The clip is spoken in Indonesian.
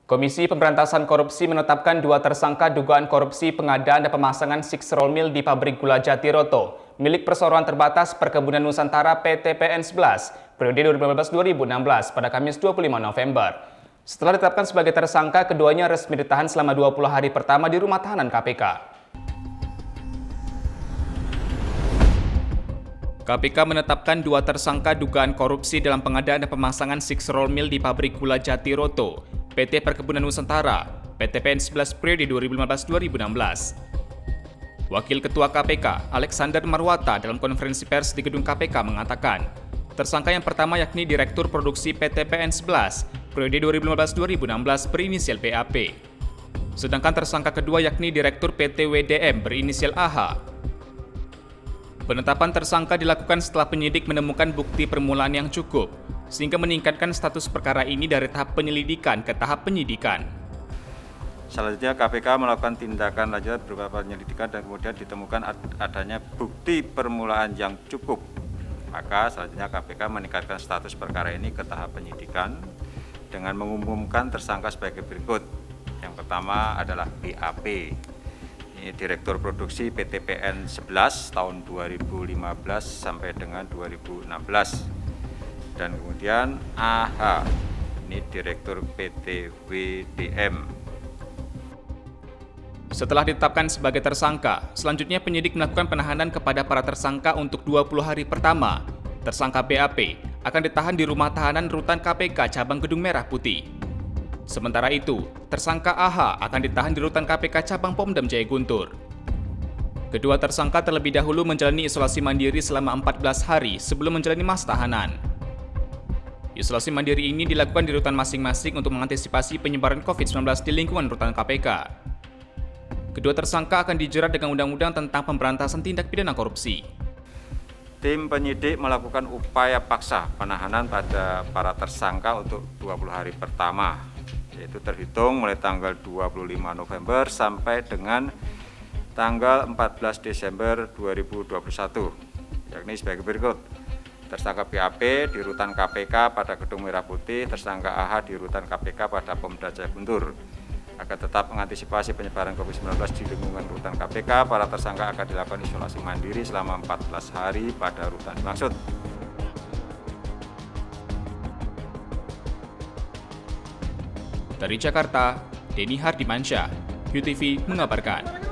Komisi Pemberantasan Korupsi menetapkan 2 tersangka dugaan korupsi pengadaan dan pemasangan 6 roll mill di pabrik gula Jatiroto, milik Perseroan Terbatas Perkebunan Nusantara PT PN 11, periode 2015-2016 pada Kamis 25 November. Setelah ditetapkan sebagai tersangka, keduanya resmi ditahan selama 20 hari pertama di rumah tahanan KPK. KPK menetapkan 2 tersangka dugaan korupsi dalam pengadaan dan pemasangan 6 roll mill di pabrik gula Jatiroto, PT Perkebunan Nusantara, PT PN 11 periode 2015-2016. Wakil Ketua KPK, Alexander Marwata, dalam konferensi pers di gedung KPK mengatakan, tersangka yang pertama yakni Direktur Produksi PT PN 11, periode 2015-2016 berinisial PAP. Sedangkan tersangka kedua yakni Direktur PT WDM berinisial AH. Penetapan tersangka dilakukan setelah penyidik menemukan bukti permulaan yang cukup, sehingga meningkatkan status perkara ini dari tahap penyelidikan ke tahap penyidikan. Selanjutnya KPK melakukan tindakan lanjut berupa penyelidikan dan kemudian ditemukan adanya bukti permulaan yang cukup. Maka selanjutnya KPK meningkatkan status perkara ini ke tahap penyidikan dengan mengumumkan tersangka sebagai berikut. Yang pertama adalah BAP. Ini Direktur Produksi PT PN 11 tahun 2015 sampai dengan 2016. Dan kemudian AH, ini Direktur PT WDM. Setelah ditetapkan sebagai tersangka, selanjutnya penyidik melakukan penahanan kepada para tersangka untuk 20 hari pertama. Tersangka BAP akan ditahan di rumah tahanan rutan KPK cabang Gedung Merah Putih. Sementara itu, tersangka AH akan ditahan di rutan KPK cabang Pomdam Jaya Guntur. Kedua tersangka terlebih dahulu menjalani isolasi mandiri selama 14 hari sebelum menjalani masa tahanan. Isolasi mandiri ini dilakukan di rutan masing-masing untuk mengantisipasi penyebaran COVID-19 di lingkungan rutan KPK. Kedua tersangka akan dijerat dengan Undang-Undang tentang Pemberantasan Tindak Pidana Korupsi. Tim penyidik melakukan upaya paksa penahanan pada para tersangka untuk 20 hari pertama, yaitu terhitung mulai tanggal 25 November sampai dengan tanggal 14 Desember 2021, yakni sebagai berikut. Tersangka BAP di rutan KPK pada Gedung Merah Putih, tersangka AH di rutan KPK pada Pomda Jaya Guntur. Agar tetap mengantisipasi penyebaran COVID-19 di lingkungan rutan KPK, para tersangka akan dilakukan isolasi mandiri selama 14 hari pada rutan dimaksud. Dari Jakarta, Denny Hardimansyah, UTV mengabarkan.